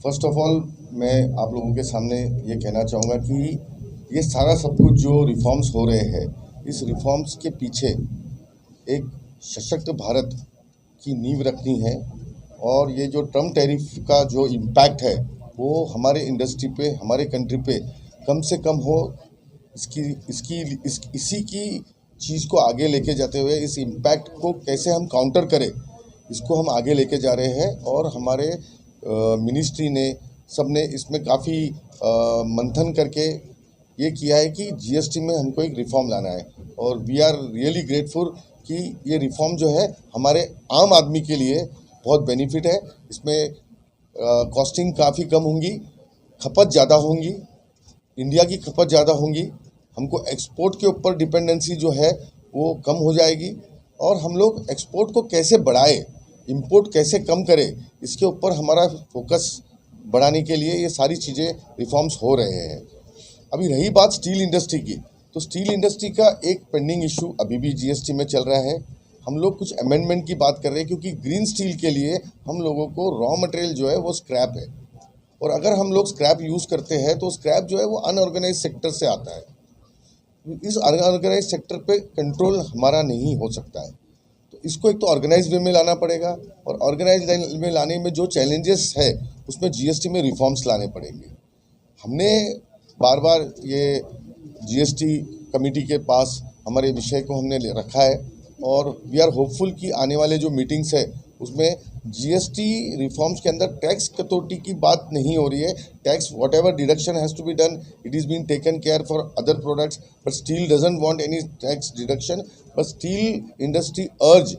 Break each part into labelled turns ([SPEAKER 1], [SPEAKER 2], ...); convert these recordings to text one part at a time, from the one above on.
[SPEAKER 1] First of all मैं आप लोगों के सामने ये कहना चाहूँगा कि ये सारा सब कुछ जो रिफॉर्म्स हो रहे हैं, इस रिफॉर्म्स के पीछे एक सशक्त भारत की नींव रखनी है। और ये जो ट्रम्प टैरिफ का जो इम्पैक्ट है वो हमारे इंडस्ट्री पे, हमारे कंट्री पे कम से कम हो, इसी की चीज़ को आगे लेके जाते हुए इस इम्पैक्ट को कैसे हम काउंटर करें, इसको हम आगे लेके जा रहे हैं। और हमारे मिनिस्ट्री ने सब ने इसमें काफ़ी मंथन करके ये किया है कि जीएसटी में हमको एक रिफ़ॉर्म लाना है। और वी आर रियली ग्रेटफुल कि ये रिफ़ॉर्म जो है हमारे आम आदमी के लिए बहुत बेनिफिट है। इसमें कॉस्टिंग काफ़ी कम होंगी, खपत ज़्यादा होंगी, इंडिया की खपत ज़्यादा होंगी, हमको एक्सपोर्ट के ऊपर डिपेंडेंसी जो है वो कम हो जाएगी। और हम लोग एक्सपोर्ट को कैसे बढ़ाए, इंपोर्ट कैसे कम करें, इसके ऊपर हमारा फोकस बढ़ाने के लिए ये सारी चीज़ें रिफॉर्म्स हो रहे हैं। अभी रही बात स्टील इंडस्ट्री की, तो स्टील इंडस्ट्री का एक पेंडिंग इशू अभी भी जीएसटी में चल रहा है। हम लोग कुछ अमेंडमेंट की बात कर रहे हैं क्योंकि ग्रीन स्टील के लिए हम लोगों को रॉ मटेरियल जो है वो स्क्रैप है। और अगर हम लोग स्क्रैप यूज़ करते हैं तो स्क्रैप जो है वो अनऑर्गेनाइज सेक्टर से आता है। इस अनऑर्गेनाइज सेक्टर पे कंट्रोल हमारा नहीं हो सकता है, तो इसको एक तो ऑर्गेनाइज वे में लाना पड़ेगा। और ऑर्गेनाइज में लाने में जो चैलेंजेस है उसमें जीएसटी में रिफॉर्म्स लाने पड़ेंगे। हमने बार बार ये जीएसटी कमेटी के पास हमारे विषय को हमने रखा है और वी आर होपफुल कि आने वाले जो मीटिंग्स है उसमें जीएसटी रिफॉर्म्स के अंदर टैक्स कटौती की बात नहीं हो रही है। Tax whatever deduction has to be done, it is been taken care for other products, but steel doesn't want any tax deduction. But steel industry urge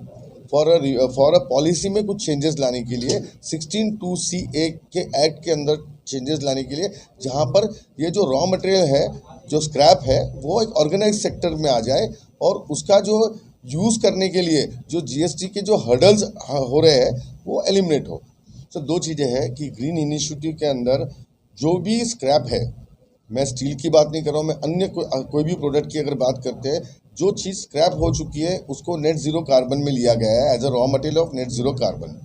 [SPEAKER 1] for a policy में कुछ changes लाने के लिए 16(2)(c)(a) के act के अंदर changes लाने के लिए, जहां पर ये जो रॉ मटेरियल है, जो स्क्रैप है, वो एक ऑर्गेनाइज सेक्टर में आ जाए और उसका जो यूज़ करने के लिए जो जीएसटी के जो हर्डल्स हो रहे हैं वो एलिमिनेट हो। तो दो चीज़ें हैं कि ग्रीन इनिशिएटिव के अंदर जो भी स्क्रैप है, मैं स्टील की बात नहीं कर रहा हूँ, मैं अन्य कोई भी प्रोडक्ट की अगर बात करते हैं, जो चीज़ स्क्रैप हो चुकी है उसको नेट ज़ीरो कार्बन में लिया गया है as a raw material of net zero carbon.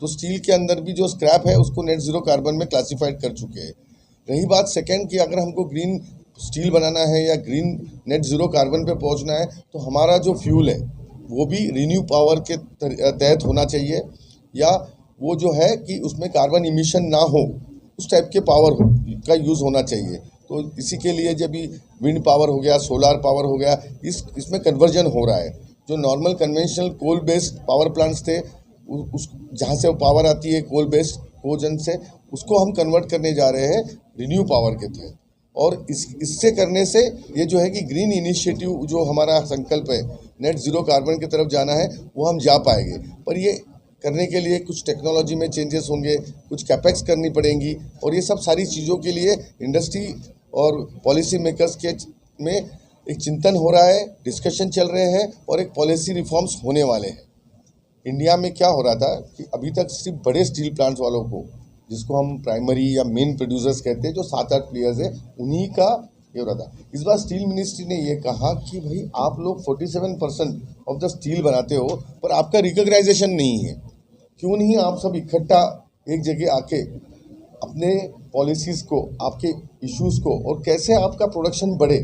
[SPEAKER 1] तो स्टील के अंदर भी जो स्क्रैप है उसको नेट ज़ीरो कार्बन में क्लासीफाइड कर चुके हैं। रही बात सेकेंड कि अगर हमको ग्रीन स्टील बनाना है या ग्रीन नेट ज़ीरो कार्बन पे पहुंचना है तो हमारा जो फ्यूल है वो भी रिन्यू पावर के तहत होना चाहिए, या वो जो है कि उसमें कार्बन इमिशन ना हो, उस टाइप के पावर का यूज़ होना चाहिए। तो इसी के लिए जब भी विंड पावर हो गया, सोलार पावर हो गया, इसमें कन्वर्जन हो रहा है। जो normal conventional coal based power plants थे, उस जहाँ से वो पावर आती है कोल बेस्ड कोजन से, उसको हम कन्वर्ट करने जा रहे हैं रिन्यू पावर के तहत। और इससे करने से ये जो है कि ग्रीन इनिशिएटिव जो हमारा संकल्प है नेट ज़ीरो कार्बन की तरफ जाना है, वो हम जा पाएंगे। पर ये करने के लिए कुछ टेक्नोलॉजी में चेंजेस होंगे, कुछ कैपेक्स करनी पड़ेंगी, और ये सब सारी चीज़ों के लिए इंडस्ट्री और पॉलिसी मेकर्स के में एक चिंतन हो रहा है, डिस्कशन चल रहे हैं और एक पॉलिसी रिफॉर्म्स होने वाले हैं। इंडिया में क्या हो रहा था कि अभी तक सिर्फ बड़े स्टील प्लांट्स वालों को, जिसको हम प्राइमरी या मेन प्रोड्यूसर्स कहते हैं, जो 7-8 प्लेयर्स हैं, उन्हीं का ये हो रहा था। इस बार स्टील मिनिस्ट्री ने ये कहा कि भाई आप लोग 47% ऑफ द स्टील बनाते हो पर आपका रिकॉग्नाइजेशन नहीं है, क्यों नहीं आप सब इकट्ठा एक जगह आके अपने पॉलिसीज़ को, आपके इश्यूज़ को, और कैसे आपका प्रोडक्शन बढ़े,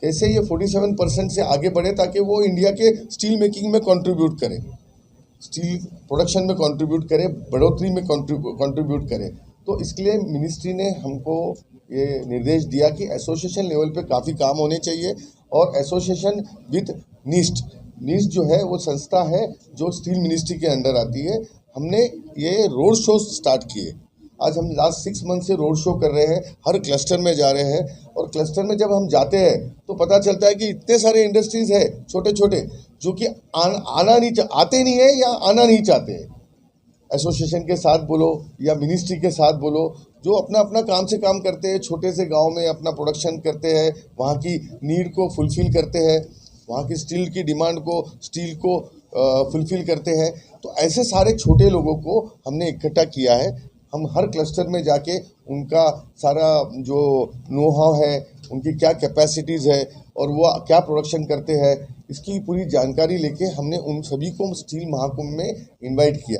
[SPEAKER 1] कैसे ये 47% से आगे बढ़े ताकि वो इंडिया के स्टील मेकिंग में कंट्रीब्यूट करे, स्टील प्रोडक्शन में कंट्रीब्यूट करे, बढ़ोतरी में कंट्रीब्यूट करे। तो इसके लिए मिनिस्ट्री ने हमको ये निर्देश दिया कि एसोसिएशन लेवल पे काफ़ी काम होने चाहिए। और एसोसिएशन विथ नीस्ट जो है वो संस्था है जो स्टील मिनिस्ट्री के अंडर आती है। हमने ये रोड शो स्टार्ट किए, आज हम लास्ट 6 मंथ से रोड शो कर रहे हैं, हर क्लस्टर में जा रहे हैं। और क्लस्टर में जब हम जाते हैं तो पता चलता है कि इतने सारे इंडस्ट्रीज़ है छोटे छोटे जो कि आते नहीं है या आना नहीं चाहते। एसोसिएशन के साथ बोलो या मिनिस्ट्री के साथ बोलो, जो अपना अपना काम से काम करते हैं, छोटे से गांव में अपना प्रोडक्शन करते हैं, वहाँ की नीड को फुलफ़िल करते हैं, वहाँ की स्टील की डिमांड को, स्टील को फुलफ़िल करते हैं। तो ऐसे सारे छोटे लोगों को हमने इकट्ठा किया है। हम हर क्लस्टर में जाके उनका सारा जो नो हाउ है, उनकी क्या कैपेसिटीज़ है और वो क्या प्रोडक्शन करते हैं, इसकी पूरी जानकारी लेके हमने उन सभी को स्टील महाकुंभ में इनवाइट किया।